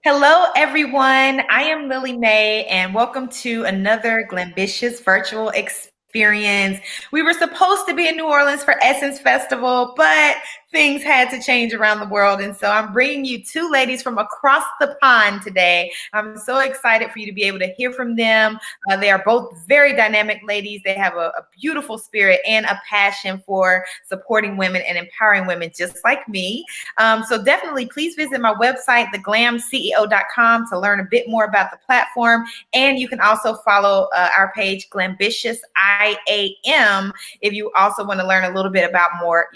Hello, everyone. I am Lily Mae, and welcome to another Glambitious virtual experience. We were supposed to be in New Orleans for Essence Festival, but things had to change around the world. And so I'm bringing you two ladies from across the pond today. I'm so excited for you to be able to hear from them. They are both very dynamic ladies. They have a beautiful spirit and a passion for supporting women and empowering women just like me. So definitely please visit my website, theglamceo.com, to learn a bit more about the platform. And you can also follow our page, Glambitious IAM, if you also want to learn a little bit about more,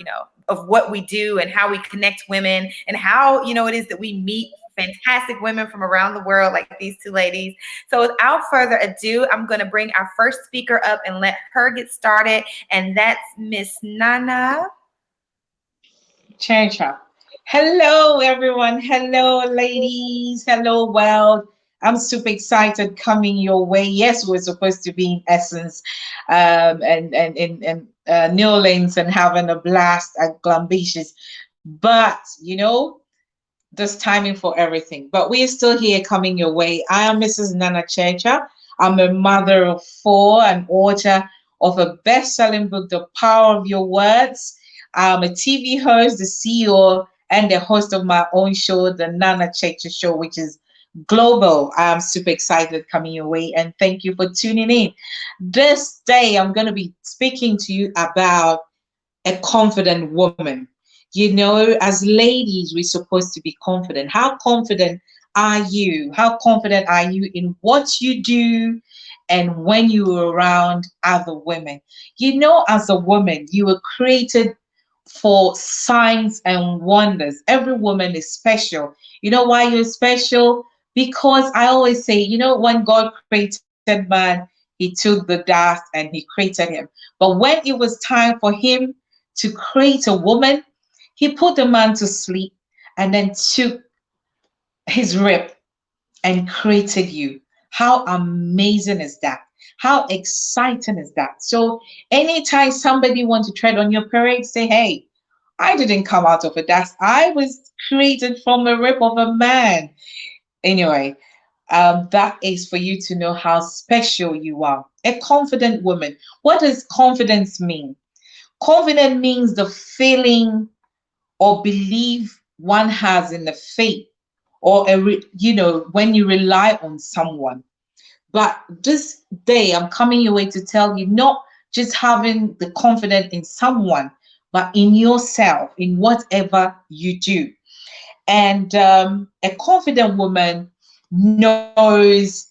of what we do and how we connect women and how, it is that we meet fantastic women from around the world like these two ladies. So without further ado, I'm going to bring our first speaker up and let her get started. And that's Miss Nana Chandra. Hello, everyone. Hello, ladies. Hello, world. I'm super excited coming your way. Yes, we're supposed to be in Essence and New Orleans and having a blast at Glambitious. But, there's timing for everything. But we're still here coming your way. I am Mrs. Nana Checha. I'm a mother of four and author of a best-selling book, The Power of Your Words. I'm a TV host, the CEO, and the host of my own show, the Nana Checha Show, which is global. I'm super excited coming your way, and thank you for tuning in. This day, I'm going to be speaking to you about a confident woman. As ladies, we're supposed to be confident. How confident are you? How confident are you in what you do and when you're around other women? As a woman, you were created for signs and wonders. Every woman is special. You know why you're special? Because I always say, when God created man, he took the dust and he created him. But when it was time for him to create a woman, he put the man to sleep and then took his rib and created you. How amazing is that? How exciting is that? So anytime somebody wants to tread on your parade, say, hey, I didn't come out of a dust. I was created from the rib of a man. Anyway, that is for you to know how special you are. A confident woman. What does confidence mean? Confident means the feeling or belief one has in the faith or when you rely on someone. But this day I'm coming your way to tell you not just having the confidence in someone, but in yourself, in whatever you do. And a confident woman knows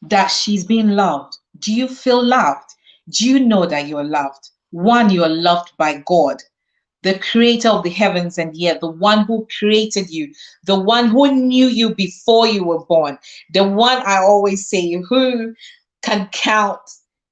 that she's being loved. Do you feel loved? Do you know that you're loved? One, you are loved by God, the creator of the heavens and the earth, the one who created you, the one who knew you before you were born, the one I always say who can count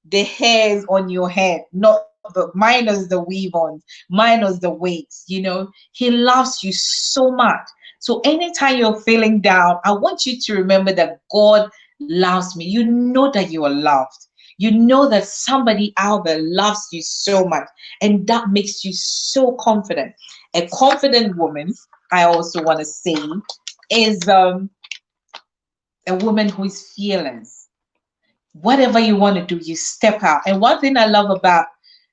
the hairs on your head, not the minus the weave on, minus the weights. He loves you so much. So anytime you're feeling down, I want you to remember that God loves me. You know that you are loved. You know that somebody out there loves you so much, and that makes you so confident. A confident woman, I also want to say, is a woman who is fearless. Whatever you want to do, you step out. And one thing I love about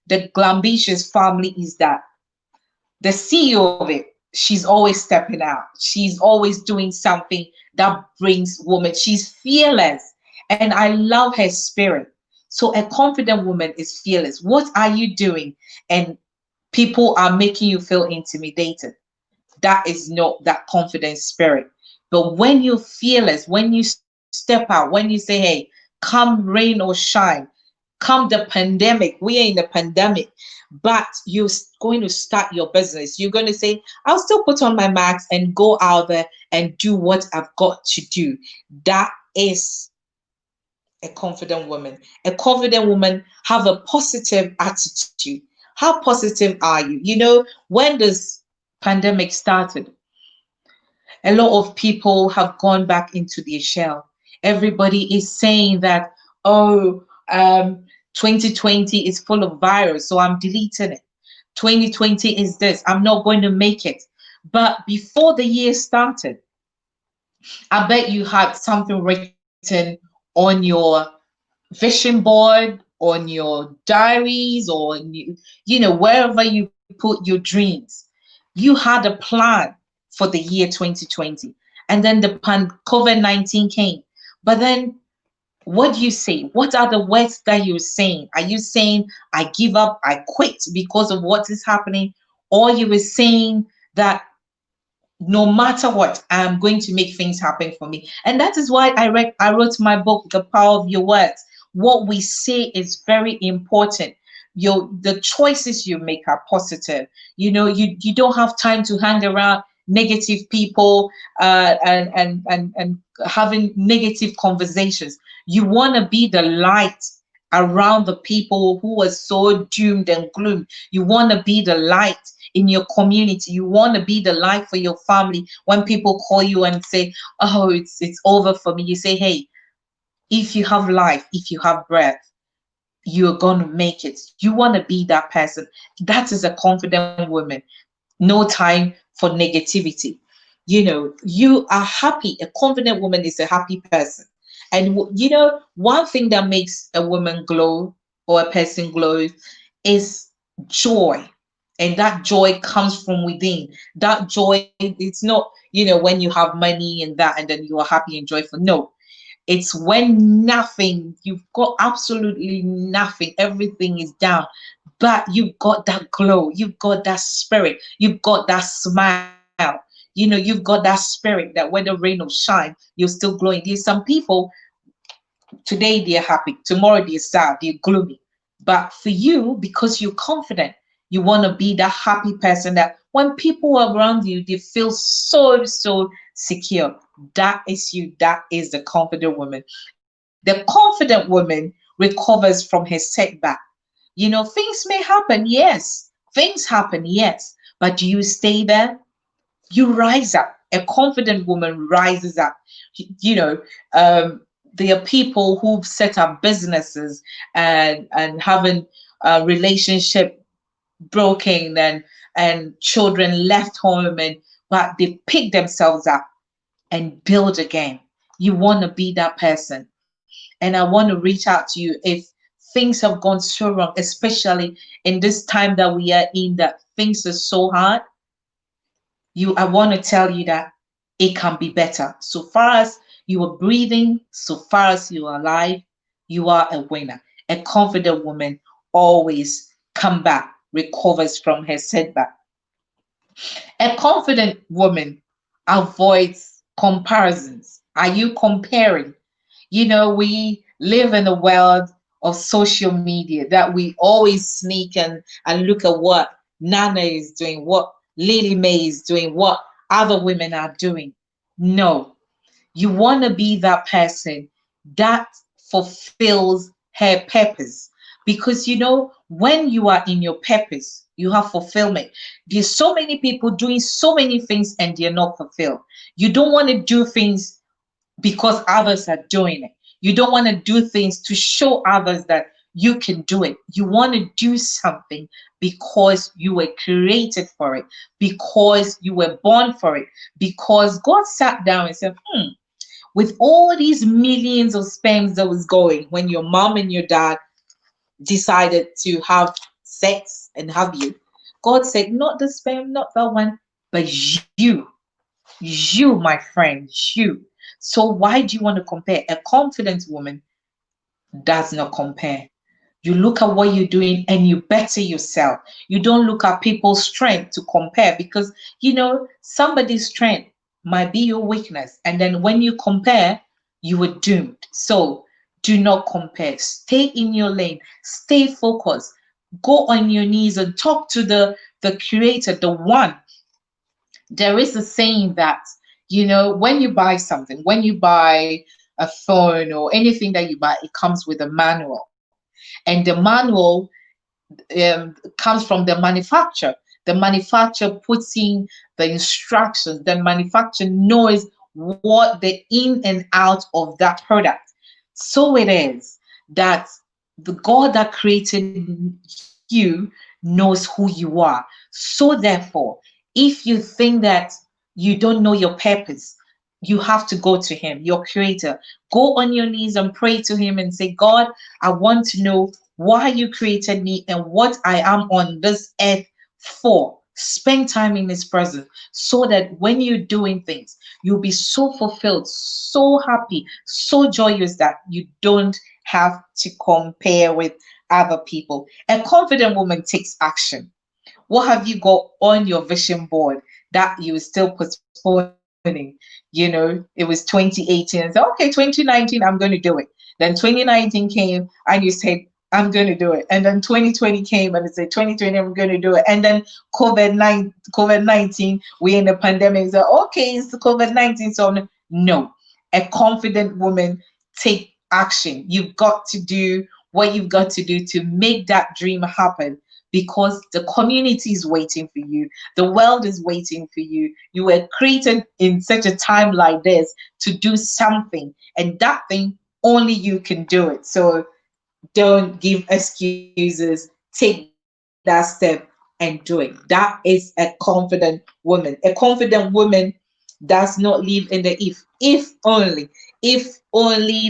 the Glambitious family is that the CEO of it, she's always stepping out. She's always doing something that brings woman. She's fearless. And I love her spirit. So a confident woman is fearless. What are you doing? And people are making you feel intimidated. That is not that confident spirit. But when you're fearless, when you step out, when you say, hey, come rain or shine, come the pandemic, we are in the pandemic, but you're going to start your business. You're going to say, I'll still put on my mask and go out there and do what I've got to do. That is a confident woman. A confident woman have a positive attitude. How positive are you? When this pandemic started, a lot of people have gone back into their shell. Everybody is saying that, oh, 2020 is full of virus, so I'm deleting it. 2020 is this, I'm not going to make it. But before the year started, I bet you had something written on your vision board, on your diaries, or wherever you put your dreams. You had a plan for the year 2020, and then the COVID-19 came. But then what do you say? What are the words that you're saying? Are you saying, I give up, I quit because of what is happening? Or you were saying that no matter what, I'm going to make things happen for me. And that is why I wrote my book, The Power of Your Words. What we say is very important. The choices you make are positive. You don't have time to hang around negative people, and having negative conversations. You want to be the light around the people who are so doomed and gloom. You want to be the light in your community. You want to be the light for your family. When people call you and say, oh, it's over for me, you say, hey, if you have life, if you have breath, you're going to make it. You want to be that person. That is a confident woman. No time for negativity. You are happy. A confident woman is a happy person. And one thing that makes a woman glow, or a person glow, is joy. And that joy comes from within. That joy, it's not, when you have money and that, and then you are happy and joyful. No, it's when nothing, you've got absolutely nothing, everything is down, but you've got that glow, you've got that spirit, you've got that smile. You've got that spirit that when the rain or shine, you're still glowing. There's some people, today they're happy, tomorrow they're sad, they're gloomy. But for you, because you're confident, you want to be that happy person that when people are around you, they feel so, so secure. That is you. That is the confident woman. The confident woman recovers from her setback. Things may happen, yes. Things happen, yes. But do you stay there? You rise up. A confident woman rises up. You know, there are people who've set up businesses and having a relationship broken, and children left home, but they pick themselves up and build again. You want to be that person. And I want to reach out to you if things have gone so wrong, especially in this time that we are in, that things are so hard. I want to tell you that it can be better. So far as you are breathing, so far as you are alive, you are a winner. A confident woman always come back, recovers from her setback. A confident woman avoids comparisons. Are you comparing? We live in a world of social media that we always sneak and look at what Nana is doing, what Lily May is doing, what other women are doing. No, you want to be that person that fulfills her purpose. Because when you are in your purpose, you have fulfillment. There's so many people doing so many things and they're not fulfilled. You don't want to do things because others are doing it. You don't want to do things to show others that you can do it. You want to do something because you were created for it, because you were born for it, because God sat down and said, with all these millions of sperms that was going when your mom and your dad decided to have sex and have you, God said, not the sperm, not that one, but you, my friend, you. So why do you want to compare? A confident woman does not compare. You look at what you're doing and you better yourself. You don't look at people's strength to compare, because somebody's strength might be your weakness. And then when you compare, you are doomed. So do not compare. Stay in your lane. Stay focused. Go on your knees and talk to the creator, the one. There is a saying that, when you buy something, when you buy a phone or anything that you buy, it comes with a manual. And the manual comes from the manufacturer. The manufacturer puts in the instructions. The manufacturer knows what the in and out of that product. So it is that the God that created you knows who you are. So therefore, if you think that you don't know your purpose, you have to go to him, your creator. Go on your knees and pray to him and say, God, I want to know why you created me and what I am on this earth for. Spend time in his presence so that when you're doing things, you'll be so fulfilled, so happy, so joyous that you don't have to compare with other people. A confident woman takes action. What have you got on your vision board that you were still postponing? It was 2018 and said, okay, 2019, I'm going to do it. Then 2019 came and you said, I'm going to do it. And then 2020 came and it said, 2020, I'm going to do it. And then COVID-19, we're in a pandemic. So, okay, it's the COVID-19. So, no, a confident woman take action. You've got to do what you've got to do to make that dream happen because the community is waiting for you. The world is waiting for you. You were created in such a time like this to do something, and that thing only you can do it. So don't give excuses. Take that step and do it. That is a confident woman. A confident woman does not live in the if. If only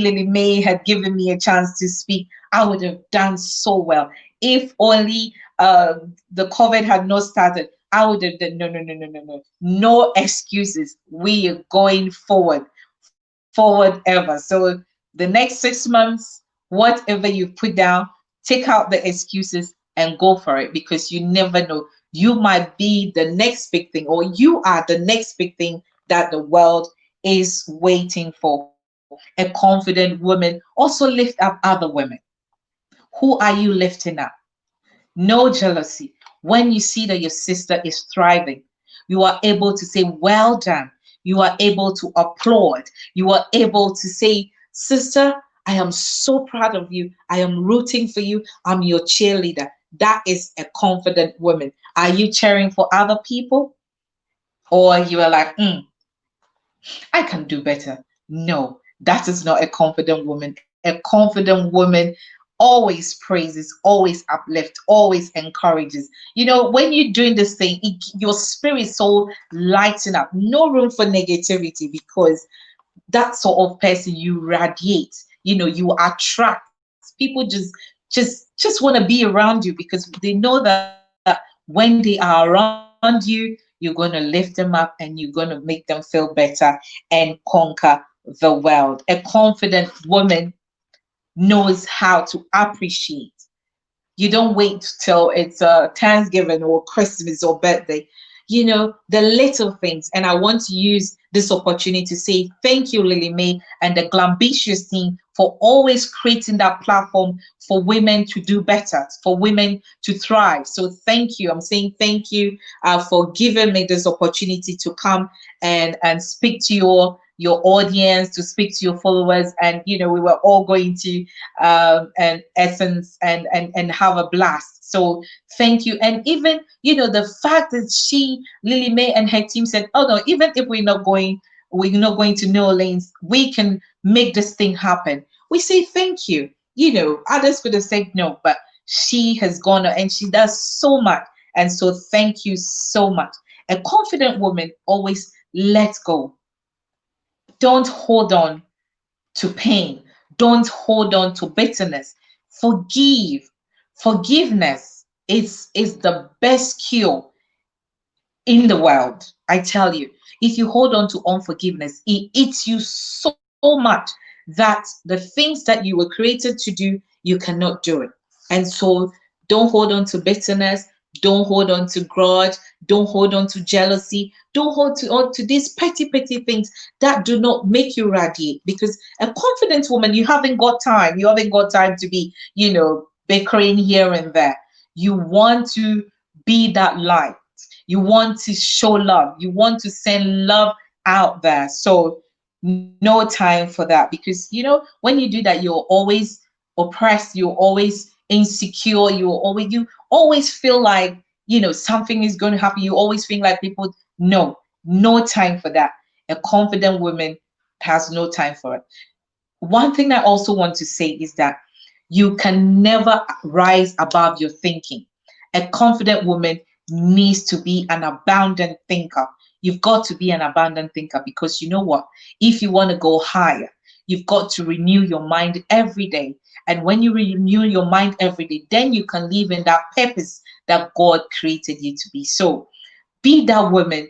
Lily May had given me a chance to speak, I would have done so well. If only the COVID had not started, I would have done. No, no, no, no, no, no. No excuses. We are going forward ever. So the next 6 months, whatever you put down, take out the excuses and go for it because you never know. You might be the next big thing, or you are the next big thing that the world is waiting for. A confident woman also lift up other women. Who are you lifting up? No jealousy. When you see that your sister is thriving, you are able to say, well done. You are able to applaud. You are able to say, sister, I am so proud of you. I am rooting for you. I'm your cheerleader. That is a confident woman. Are you cheering for other people? Or you are like, I can do better. No, that is not a confident woman. A confident woman always praises, always uplifts, always encourages. When you're doing this thing, your spirit so lighten up. No room for negativity because that sort of person you radiate. You attract. People just want to be around you because they know that when they are around you, you're going to lift them up and you're going to make them feel better and conquer the world. A confident woman knows how to appreciate. You don't wait till it's Thanksgiving or Christmas or birthday. The little things. And I want to use this opportunity to say thank you, Lily May and the Glambitious team for always creating that platform for women to do better, for women to thrive. So thank you. I'm saying thank you for giving me this opportunity to come and speak to your audience, to speak to your followers. And we were all going to and essence and have a blast. So thank you. And even the fact that Lily May and her team said, oh no, even if we're not going to New Orleans, we can make this thing happen. We say thank you. Others could have said no, but she has gone and she does so much. And so thank you so much. A confident woman always lets go. Don't hold on to pain. Don't hold on to bitterness. Forgive. Forgiveness is the best cure in the world. I tell you, if you hold on to unforgiveness, it eats you so much that the things that you were created to do, you cannot do it. And so don't hold on to bitterness. Don't hold on to grudge. Don't hold on to jealousy. Don't hold on to these petty things that do not make you radiate. Because a confident woman, you haven't got time. You haven't got time to be, bickering here and there. You want to be that light. You want to show love. You want to send love out there. So no time for that because when you do that, you're always oppressed. You're always insecure. You always feel like something is going to happen. You always feel like people. No time for that. A confident woman has no time for it. One thing I also want to say is that you can never rise above your thinking. A confident woman needs to be an abundant thinker. You've got to be an abundant thinker, because you know what? If you want to go higher, you've got to renew your mind every day. And when you renew your mind every day, then you can live in that purpose that God created you to be. So be that woman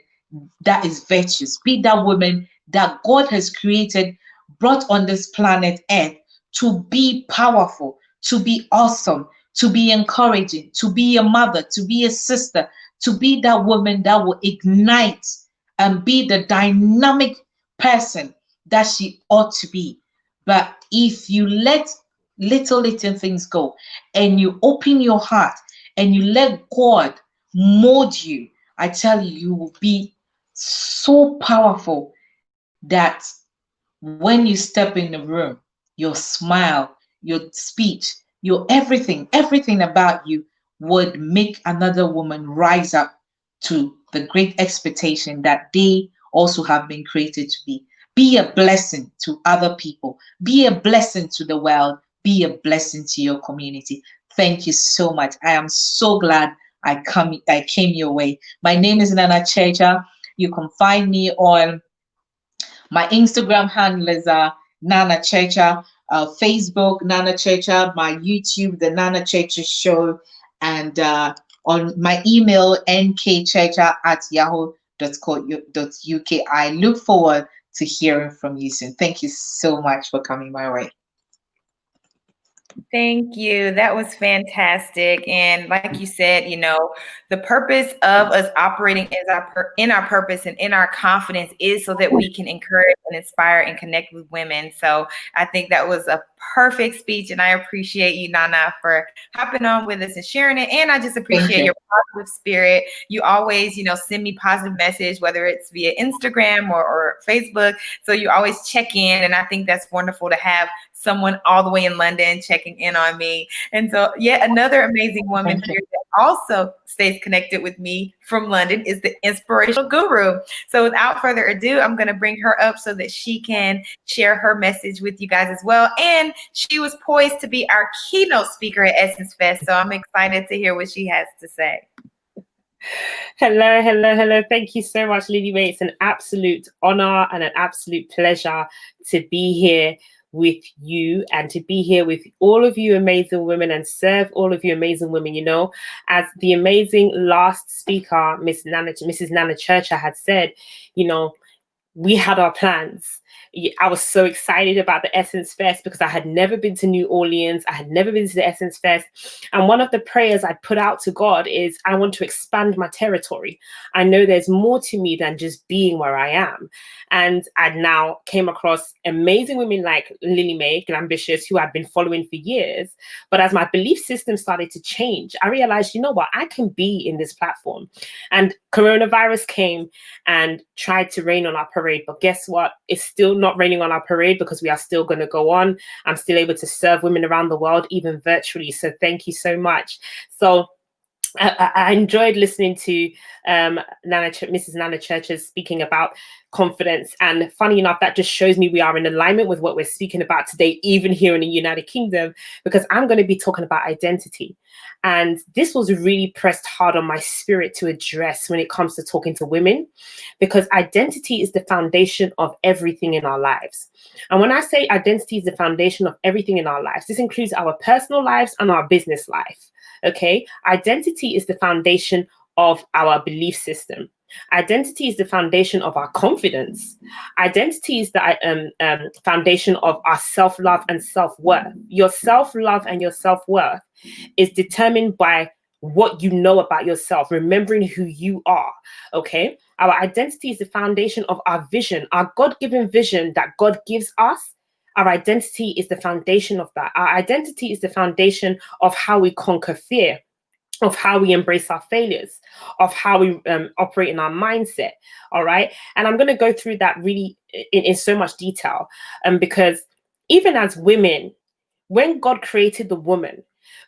that is virtuous. Be that woman that God has created, brought on this planet Earth to be powerful, to be awesome, to be encouraging, to be a mother, to be a sister, to be that woman that will ignite and be the dynamic person that she ought to be. But if you let little things go, and you open your heart and you let God mold you, I tell you, you will be so powerful that when you step in the room, your smile, your speech, your everything about you would make another woman rise up to the great expectation that they also have been created to be. Be a blessing to other people. Be a blessing to the world. Be a blessing to your community. Thank you so much. I am so glad I came your way. My name is Nana Checha. You can find me on my Instagram handle is Nana Checha, Facebook Nana Checha, my YouTube The Nana Checha Show, and on my email nkchecha@yahoo.co.uk. I look forward to hearing from you soon. Thank you so much for coming my way. Thank you. That was fantastic. And like you said, the purpose of us operating in our purpose and in our confidence is so that we can encourage and inspire and connect with women. So I think that was a perfect speech. And I appreciate you, Nana, for hopping on with us and sharing it. And I just appreciate your positive spirit. You always, send me positive message, whether it's via Instagram or Facebook. So you always check in. And I think that's wonderful to have someone all the way in London checking in on me. And so yet another amazing woman here that also stays connected with me from London is the Inspirational Guru. So without further ado, I'm going to bring her up so that she can share her message with you guys as well. And she was poised to be our keynote speaker at Essence Fest. So I'm excited to hear what she has to say. Hello. Thank you so much, Lily Mae. It's an absolute honor and an absolute pleasure to be here with you and to be here with all of you amazing women and serve all of you amazing women. As the amazing last speaker, Mrs. Nana Churcher had said, we had our plans. I was so excited about the Essence Fest because I had never been to New Orleans. I had never been to the Essence Fest. And one of the prayers I put out to God is, I want to expand my territory. I know there's more to me than just being where I am. And I now came across amazing women like Lily Mae, Glambitious, who I've been following for years. But as my belief system started to change, I realized, I can be in this platform. And coronavirus came and tried to rain on our parade. But guess what? It's still not raining on our parade because we are still going to go on. I'm still able to serve women around the world, even virtually. So thank you so much. So I enjoyed listening to Mrs. Nana Church's speaking about confidence. And funny enough, that just shows me we are in alignment with what we're speaking about today, even here in the United Kingdom, because I'm going to be talking about identity. And this was really pressed hard on my spirit to address when it comes to talking to women, because identity is the foundation of everything in our lives. And when I say identity is the foundation of everything in our lives, this includes our personal lives and our business life. Okay, identity is the foundation of our belief system. Identity is the foundation of our confidence. Identity is the foundation of our self-love and self-worth. Your self-love and your self-worth is determined by what you know about yourself, remembering who you are. Okay, our identity is the foundation of our vision, our God-given vision that God gives us. Our identity is the foundation of that. Our identity is the foundation of how we conquer fear, of how we embrace our failures, of how we operate in our mindset. All right. And I'm going to go through that really in so much detail because even as women, when God created the woman,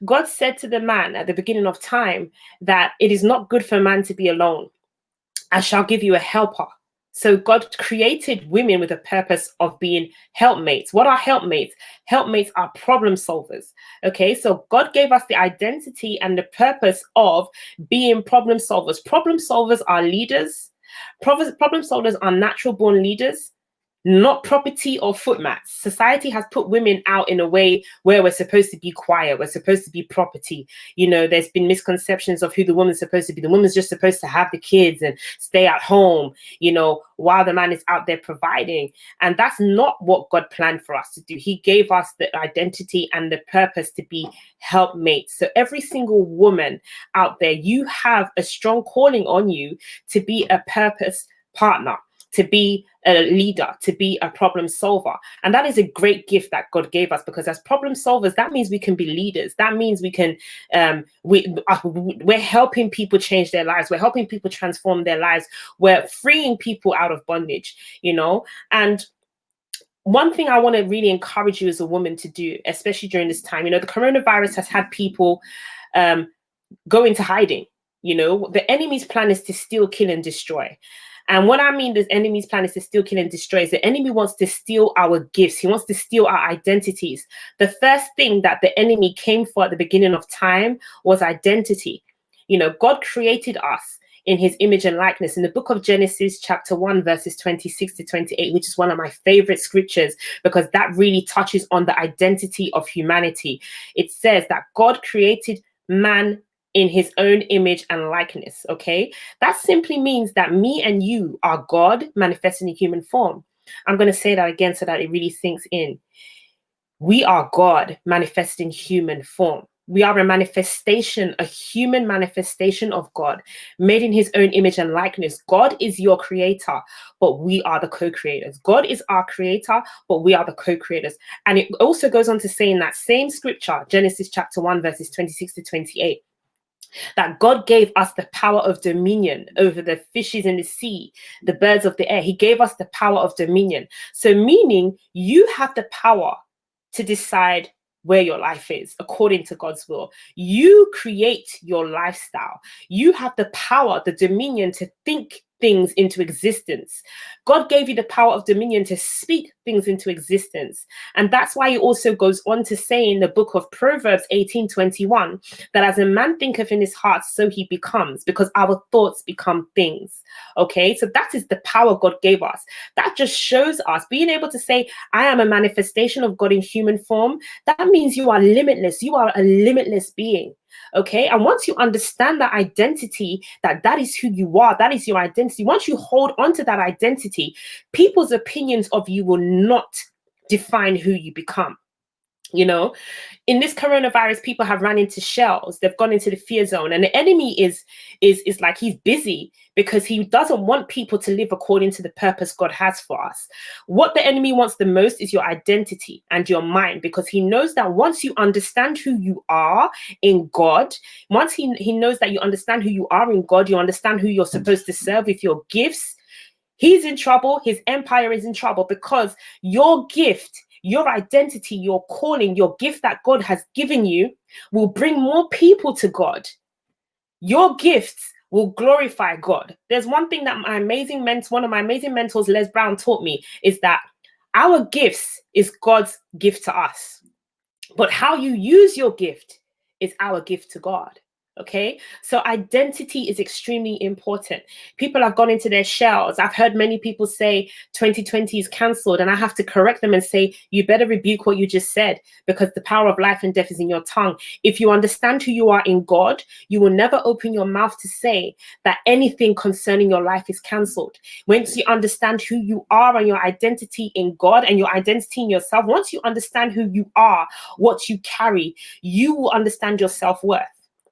God said to the man at the beginning of time that it is not good for man to be alone. I shall give you a helper. So God created women with a purpose of being helpmates. What are helpmates? Helpmates are problem solvers. Okay, so God gave us the identity and the purpose of being problem solvers. Problem solvers are leaders. Problem solvers are natural born leaders, not property or footmats. Society has put women out in a way where we're supposed to be quiet, we're supposed to be property. You know, there's been misconceptions of who the woman's supposed to be. The woman's just supposed to have the kids and stay at home, you know, while the man is out there providing. And that's not what God planned for us to do. He gave us the identity and the purpose to be helpmates. So every single woman out there, you have a strong calling on you to be a purpose partner, to be a leader, to be a problem solver. And that is a great gift that God gave us, because as problem solvers, that means we can be leaders. That means we can, we're helping people change their lives. We're helping people transform their lives. We're freeing people out of bondage, you know. And one thing I want to really encourage you as a woman to do, especially during this time, you know, the coronavirus has had people go into hiding. You know, the enemy's plan is to steal, kill, and destroy. And what I mean, the enemy's plan is to steal, kill, and destroy. Is the enemy wants to steal our gifts. He wants to steal our identities. The first thing that the enemy came for at the beginning of time was identity. You know, God created us in his image and likeness. In the book of Genesis, chapter 1, verses 26 to 28, which is one of my favorite scriptures, because that really touches on the identity of humanity. It says that God created man in his own image and likeness. Okay, that simply means that me and you are God manifesting in human form. I'm going to say that again so that it really sinks in. We are God manifesting human form. We are a manifestation, a human manifestation of God, made in his own image and likeness. God is your creator, but we are the co-creators. God is our creator, but we are the co-creators. And it also goes on to say in that same scripture, Genesis chapter 1, verses 26 to 28, that God gave us the power of dominion over the fishes in the sea, the birds of the air. He gave us the power of dominion. So meaning you have the power to decide where your life is according to God's will. You create your lifestyle. You have the power, the dominion to think things into existence. God gave you the power of dominion to speak things into existence. And that's why he also goes on to say in the book of Proverbs 18:21 that as a man thinketh in his heart, so he becomes, because our thoughts become things. Okay, so that is the power God gave us. That just shows us being able to say, I am a manifestation of God in human form. That means you are limitless. You are a limitless being. Okay, and once you understand that identity, that is who you are, that is your identity, once you hold on to that identity, people's opinions of you will not define who you become. You know, in this coronavirus, people have run into shells. They've gone into the fear zone, and the enemy is like, he's busy because he doesn't want people to live according to the purpose God has for us. What the enemy wants the most is your identity and your mind, because he knows that once you understand who you are in God, once he knows that you understand who you are in God, you understand who you're supposed to serve with your gifts, he's in trouble. His empire is in trouble, because your gift, your identity, your calling, your gift that God has given you will bring more people to God. Your gifts will glorify God. There's one thing that one of my amazing mentors, Les Brown, taught me, is that our gifts is God's gift to us. But how you use your gift is our gift to God. Okay, so identity is extremely important. People have gone into their shells. I've heard many people say 2020 is cancelled, and I have to correct them and say, you better rebuke what you just said, because the power of life and death is in your tongue. If you understand who you are in God, you will never open your mouth to say that anything concerning your life is cancelled. Once you understand who you are and your identity in God and your identity in yourself, once you understand who you are, what you carry, you will understand your self-worth.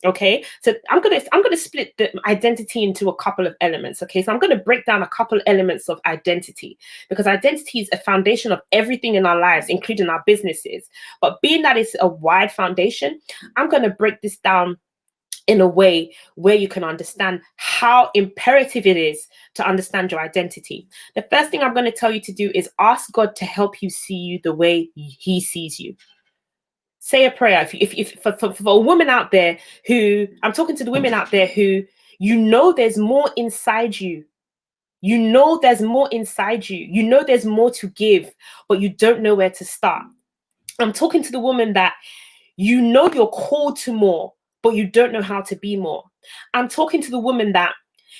Okay, so I'm gonna split the identity into a couple of elements. Okay, so I'm gonna break down a couple of elements of identity, because identity is a foundation of everything in our lives, including our businesses. But being that it's a wide foundation, I'm gonna break this down in a way where you can understand how imperative it is to understand your identity. The first thing I'm going to tell you to do is ask God to help you see you the way he sees you. Say a prayer. If for a woman out there who, I'm talking to the women out there who, you know, there's more inside you. You know, there's more inside you. You know, there's more to give, but you don't know where to start. I'm talking to the woman that you know you're called to more, but you don't know how to be more. I'm talking to the woman that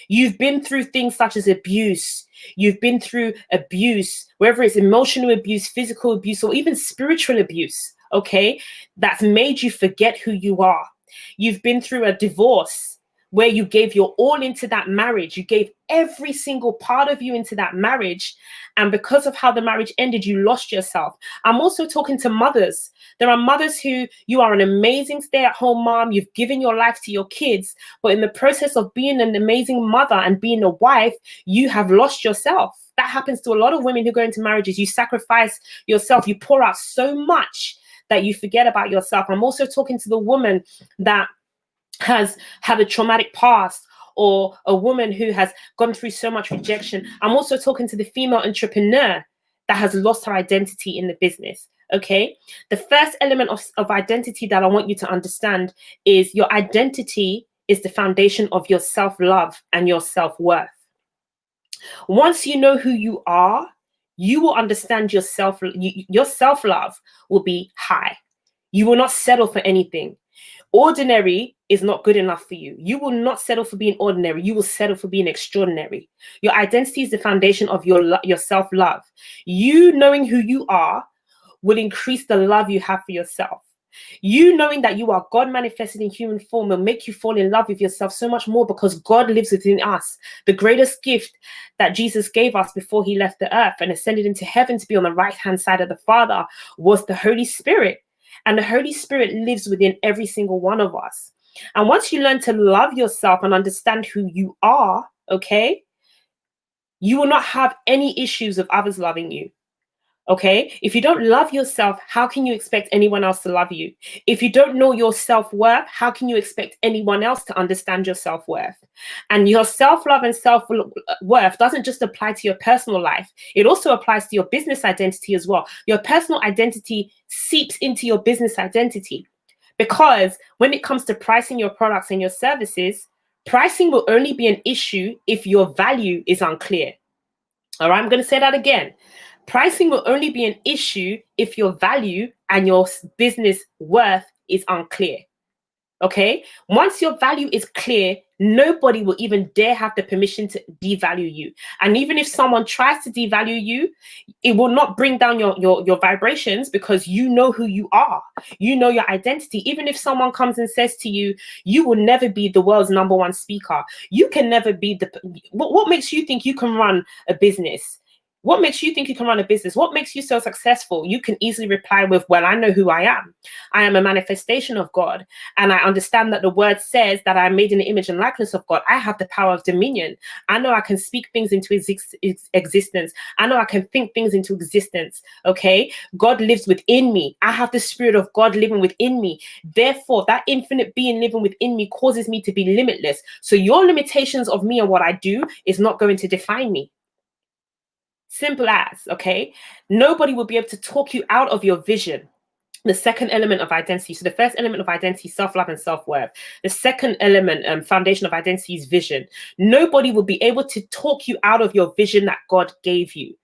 You've been through things such as abuse. You've been through abuse, whether it's emotional abuse, physical abuse, or even spiritual abuse, okay? That's made you forget who you are. You've been through a divorce where you gave your all into that marriage. You gave every single part of you into that marriage. And because of how the marriage ended, you lost yourself. I'm also talking to mothers. There are mothers who, you are an amazing stay-at-home mom. You've given your life to your kids. But in the process of being an amazing mother and being a wife, you have lost yourself. That happens to a lot of women who go into marriages. You sacrifice yourself. You pour out so much that you forget about yourself. I'm also talking to the woman that has had a traumatic past, or a woman who has gone through so much rejection. I'm also talking to the female entrepreneur that has lost her identity in the business. Okay. The first element of identity that I want you to understand is your identity is the foundation of your self-love and your self-worth. Once you know who you are, you will understand yourself. Your self-love will be high. You will not settle for anything. Ordinary is not good enough for you. You will not settle for being ordinary. You will settle for being extraordinary. Your identity is the foundation of your self-love. You knowing who you are will increase the love you have for yourself. You knowing that you are God manifested in human form will make you fall in love with yourself so much more, because God lives within us. The greatest gift that Jesus gave us before he left the earth and ascended into heaven to be on the right-hand side of the Father was the Holy Spirit. And the Holy Spirit lives within every single one of us. And once you learn to love yourself and understand who you are, okay, you will not have any issues of others loving you. Okay, if you don't love yourself, how can you expect anyone else to love you? If you don't know your self-worth, how can you expect anyone else to understand your self-worth? And your self-love and self-worth doesn't just apply to your personal life. It also applies to your business identity as well. Your personal identity seeps into your business identity, because when it comes to pricing your products and your services, pricing will only be an issue if your value is unclear. All right, I'm going to say that again. Pricing will only be an issue if your value and your business worth is unclear. Okay? Once your value is clear, nobody will even dare have the permission to devalue you. And even if someone tries to devalue you, it will not bring down your vibrations, because you know who you are. You know your identity. Even if someone comes and says to you, you will never be the world's #1 speaker. You can never be what makes you think you can run a business? What makes you think you can run a business? What makes you so successful? You can easily reply with, well, I know who I am. I am a manifestation of God. And I understand that the word says that I'm made in the image and likeness of God. I have the power of dominion. I know I can speak things into existence. I know I can think things into existence. Okay. God lives within me. I have the Spirit of God living within me. Therefore, that infinite being living within me causes me to be limitless. So your limitations of me and what I do is not going to define me. Simple as, okay? Nobody will be able to talk you out of your vision. The second element of identity. So the first element of identity, self-love and self-worth. The second element, foundation of identity, is vision. Nobody will be able to talk you out of your vision that God gave you.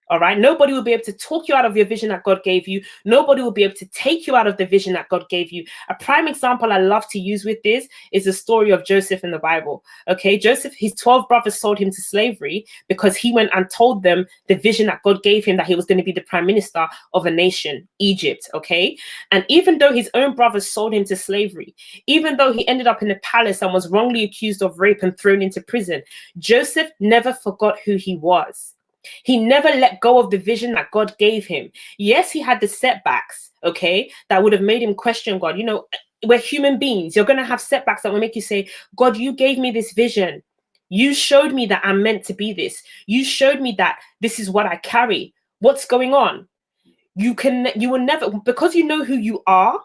All right. Nobody will be able to talk you out of your vision that God gave you. Nobody will be able to take you out of the vision that God gave you. A prime example I love to use with this is the story of Joseph in the Bible. Okay. Joseph, his 12 brothers sold him to slavery because he went and told them the vision that God gave him, that he was going to be the prime minister of a nation, Egypt. Okay. And even though his own brothers sold him to slavery, even though he ended up in the palace and was wrongly accused of rape and thrown into prison, Joseph never forgot who he was. He never let go of the vision that God gave him. Yes, he had the setbacks, okay, that would have made him question God. You know, we're human beings. You're going to have setbacks that will make you say, God, you gave me this vision. You showed me that I'm meant to be this. You showed me that this is what I carry. What's going on? You will never, because you know who you are,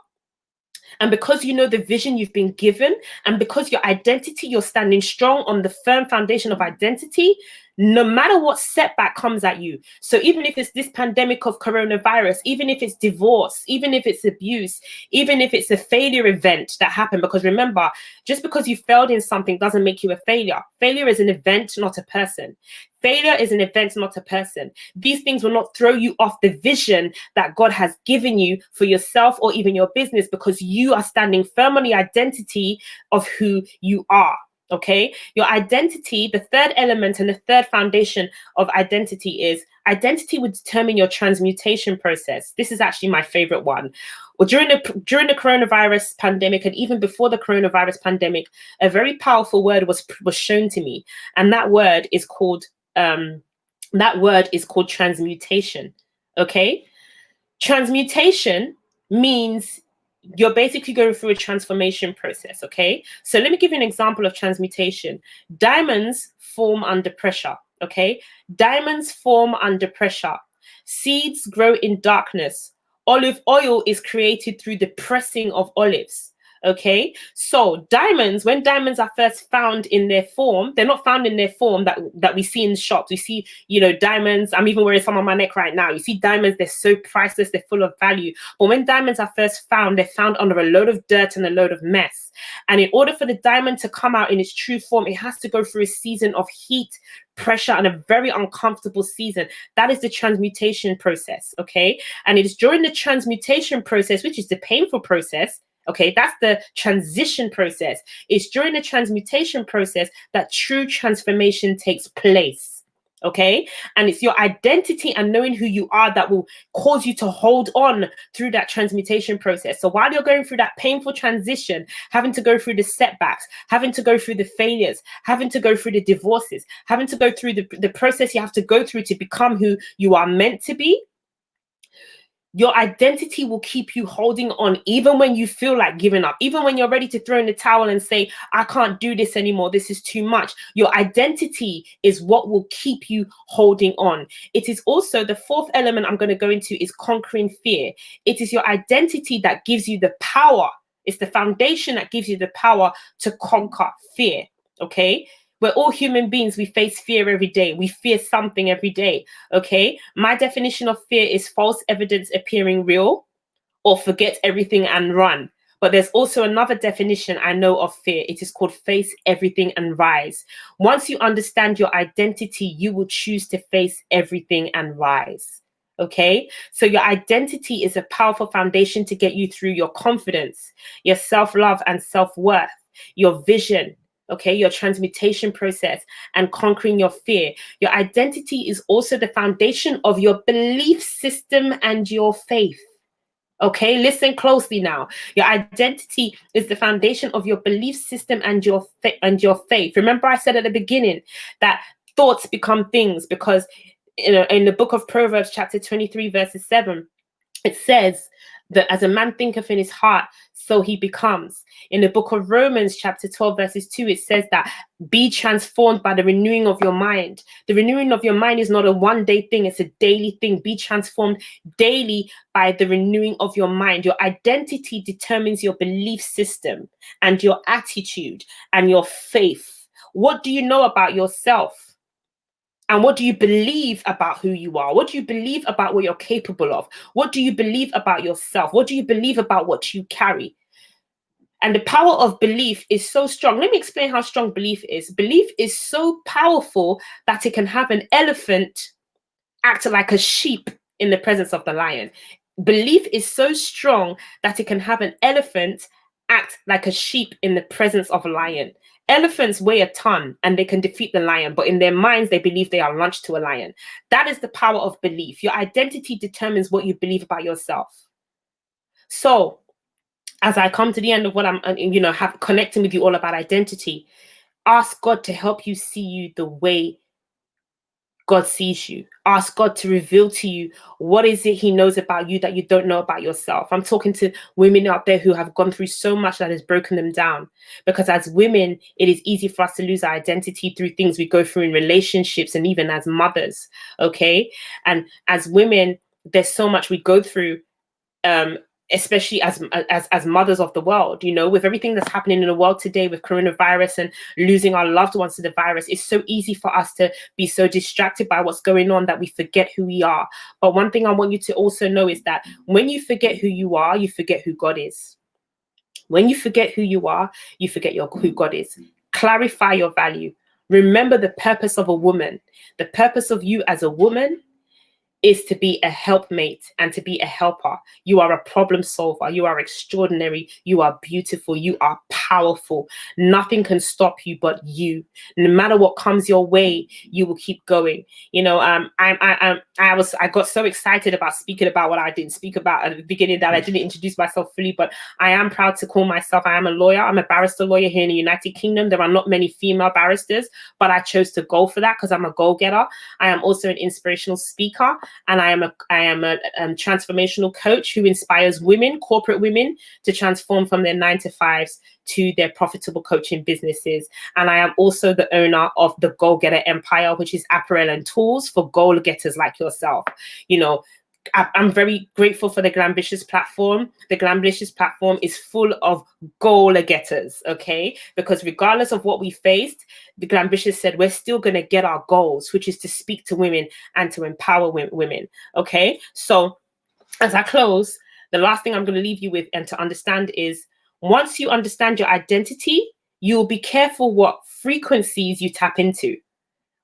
and because you know the vision you've been given, and because your identity, you're standing strong on the firm foundation of identity, no matter what setback comes at you. So even if it's this pandemic of coronavirus, even if it's divorce, even if it's abuse, even if it's a failure event that happened, because remember, just because you failed in something doesn't make you a failure. Failure is an event, not a person. Failure is an event, not a person. These things will not throw you off the vision that God has given you for yourself or even your business, because you are standing firm on the identity of who you are. Okay, your identity, the third element and the third foundation of identity is identity would determine your transmutation process. This is actually my favorite one. Well, during the coronavirus pandemic, and even before the coronavirus pandemic, a very powerful word was shown to me, and that word is called transmutation. Okay, transmutation means you're basically going through a transformation process. Okay, so let me give you an example of transmutation. Diamonds form under pressure. Okay, diamonds form under pressure. Seeds grow in darkness. Olive oil is created through the pressing of olives. Okay, so diamonds, when diamonds are first found in their form, they're not found in their form that we see in shops. We see, diamonds. I'm even wearing some on my neck right now. You see diamonds, they're so priceless, they're full of value. But when diamonds are first found, they're found under a load of dirt and a load of mess. And in order for the diamond to come out in its true form, it has to go through a season of heat, pressure, and a very uncomfortable season. That is the transmutation process. Okay, and it is during the transmutation process, which is the painful process. Okay, that's the transition process. It's during the transmutation process that true transformation takes place. Okay, and it's your identity and knowing who you are that will cause you to hold on through that transmutation process. So while you're going through that painful transition, having to go through the setbacks, having to go through the failures, having to go through the divorces, having to go through the process you have to go through to become who you are meant to be, your identity will keep you holding on, even when you feel like giving up, even when you're ready to throw in the towel and say, I can't do this anymore, this is too much. Your identity is what will keep you holding on. It is also the fourth element I'm going to go into is conquering fear. It is your identity that gives you the power. It's the foundation that gives you the power to conquer fear. Okay, we're all human beings. We face fear every day. We fear something every day. Okay, my definition of fear is false evidence appearing real, or forget everything and run. But there's also another definition I know of fear. It is called face everything and rise. Once you understand your identity, you will choose to face everything and rise. Okay, so your identity is a powerful foundation to get you through your confidence, your self-love and self-worth, your vision, okay, your transmutation process, and conquering your fear. Your identity is also the foundation of your belief system and your faith. Okay, listen closely now. Your identity is the foundation of your belief system and your faith. Remember, I said at the beginning that thoughts become things, because in the book of Proverbs, chapter 23, verses 7, it says that as a man thinketh in his heart, so he becomes. In the book of Romans, chapter 12, verses 2, it says that be transformed by the renewing of your mind. The renewing of your mind is not a one-day thing, it's a daily thing. Be transformed daily by the renewing of your mind. Your identity determines your belief system and your attitude and your faith. What do you know about yourself? And what do you believe about who you are? What do you believe about what you're capable of? What do you believe about yourself? What do you believe about what you carry? And the power of belief is so strong. Let me explain how strong belief is. Belief is so powerful that it can have an elephant act like a sheep in the presence of the lion. Belief is so strong that it can have an elephant act like a sheep in the presence of a lion. Elephants weigh a ton and they can defeat the lion, but in their minds, they believe they are lunch to a lion. That is the power of belief. Your identity determines what you believe about yourself. So, as I come to the end of what I'm, connecting with you all about identity, ask God to help you see you the way God sees you. Ask God to reveal to you what is it he knows about you that you don't know about yourself. I'm talking to women out there who have gone through so much that has broken them down. Because as women, it is easy for us to lose our identity through things we go through in relationships and even as mothers. Okay. And as women, there's so much we go through, especially as mothers of the world, with everything that's happening in the world today with coronavirus and losing our loved ones to the virus. It's so easy for us to be so distracted by what's going on that we forget who we are. But one thing I want you to also know is that when you forget who you are, you forget who God is. When you forget who you are, you forget who God is. Clarify your value. Remember the purpose of a woman. The purpose of you as a woman is to be a helpmate and to be a helper. You are a problem solver. You are extraordinary. You are beautiful. You are powerful. Nothing can stop you but you. No matter what comes your way, you will keep going. You know, I got so excited about speaking about what I didn't speak about at the beginning that I didn't introduce myself fully, but I am proud to call myself, I am a lawyer. I'm a barrister lawyer here in the United Kingdom. There are not many female barristers, but I chose to go for that because I'm a goal-getter. I am also an inspirational speaker, and I am a transformational coach who inspires women, corporate women, to transform from their 9-to-5s to their profitable coaching businesses. And I am also the owner of the Goal Getter Empire, which is apparel and tools for goal getters like yourself. You know, I'm very grateful for the Glambitious platform. The Glambitious platform is full of goal getters, okay? Because regardless of what we faced, the Glambitious said we're still going to get our goals, which is to speak to women and to empower women, okay? So as I close, the last thing I'm going to leave you with and to understand is, once you understand your identity, you'll be careful what frequencies you tap into.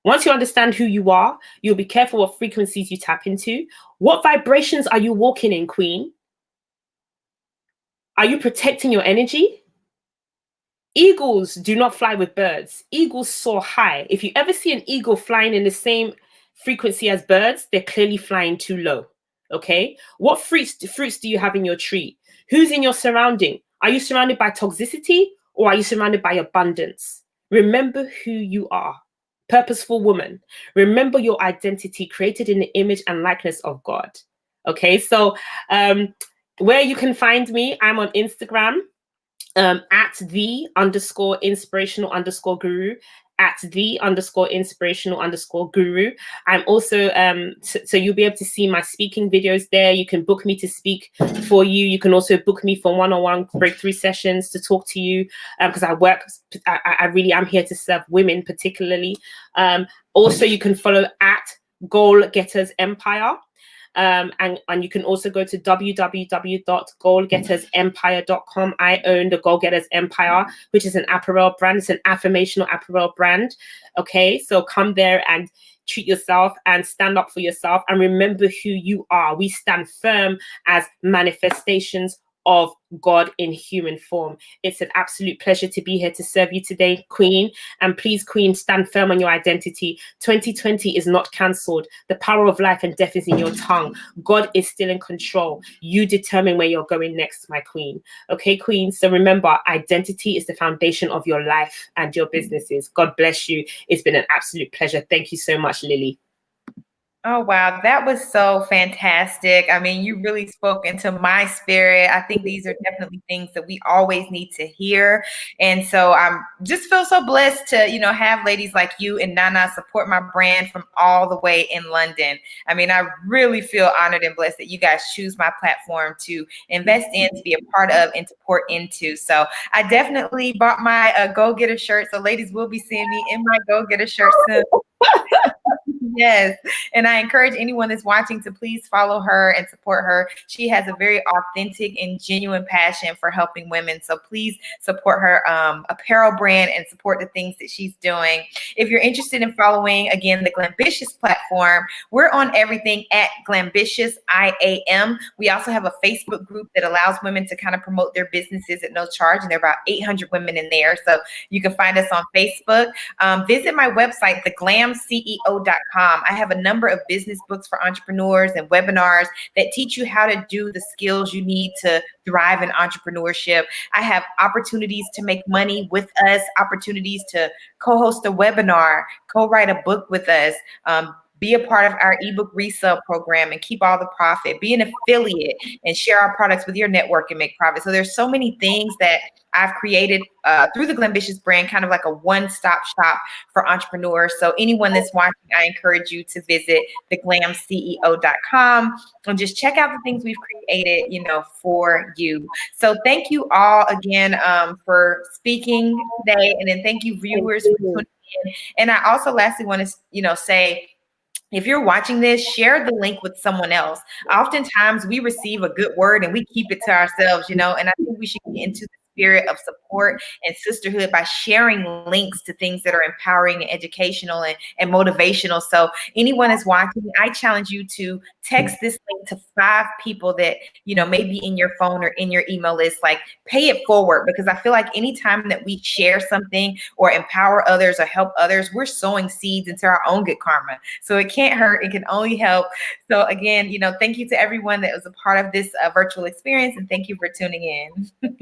Once you understand who you are, you'll be careful what frequencies you tap into. What vibrations are you walking in, Queen? Are you protecting your energy? Eagles do not fly with birds. Eagles soar high. If you ever see an eagle flying in the same frequency as birds, they're clearly flying too low. Okay? What fruits do you have in your tree? Who's in your surrounding? Are you surrounded by toxicity or are you surrounded by abundance? Remember who you are. Purposeful woman. Remember your identity, created in the image and likeness of God. Okay, so where you can find me, I'm on Instagram at @the_inspirational_guru, @the_inspirational_guru. I'm also so you'll be able to see my speaking videos there. You can book me to speak for you. You can also book me for one-on-one breakthrough sessions to talk to you, because I really am here to serve women particularly. Also, you can follow @Goal Getters Empire. And you can also go to www.goalgettersempire.com. I own the Goal Getters Empire, which is an apparel brand. It's an affirmational apparel brand. Okay, so come there and treat yourself and stand up for yourself and remember who you are. We stand firm as manifestations of God in human form. It's an absolute pleasure to be here to serve you today, Queen. And please, Queen, stand firm on your identity. 2020 is not cancelled. The power of life and death is in your tongue. God is still in control. You determine where you're going next, my Queen. Okay, Queen? So remember, identity is the foundation of your life and your businesses. God bless you. It's been an absolute pleasure. Thank you so much, Lily. Oh, wow. That was so fantastic. I mean, you really spoke into my spirit. I think these are definitely things that we always need to hear. And so I'm just feel so blessed to, have ladies like you and Nana support my brand from all the way in London. I mean, I really feel honored and blessed that you guys choose my platform to invest in, to be a part of, and to pour into. So I definitely bought my Go Getter shirt. So ladies will be seeing me in my Go Getter shirt soon. Yes. And I encourage anyone that's watching to please follow her and support her. She has a very authentic and genuine passion for helping women. So please support her apparel brand and support the things that she's doing. If you're interested in following, again, the Glambitious platform, we're on everything at Glambitious IAM. We also have a Facebook group that allows women to kind of promote their businesses at no charge. And there are about 800 women in there. So you can find us on Facebook. Visit my website, theglamceo.com. I have a number of business books for entrepreneurs and webinars that teach you how to do the skills you need to thrive in entrepreneurship. I have opportunities to make money with us, opportunities to co-host a webinar, co-write a book with us, be a part of our ebook resale program and keep all the profit, be an affiliate and share our products with your network and make profit. So there's so many things that I've created through the Glambitious brand, kind of like a one-stop shop for entrepreneurs. So anyone that's watching, I encourage you to visit theglamceo.com and just check out the things we've created, for you. So thank you all again for speaking today. And then thank you viewers for tuning in. And I also lastly want to, say, if you're watching this, share the link with someone else. Oftentimes we receive a good word and we keep it to ourselves, and I think we should get into the spirit of support and sisterhood by sharing links to things that are empowering and educational and motivational. So anyone is watching, I challenge you to text this link to 5 people that, you know, maybe in your phone or in your email list, like pay it forward, because I feel like anytime that we share something or empower others or help others, we're sowing seeds into our own good karma. So it can't hurt, it can only help. So again, you know, thank you to everyone that was a part of this virtual experience, and thank you for tuning in.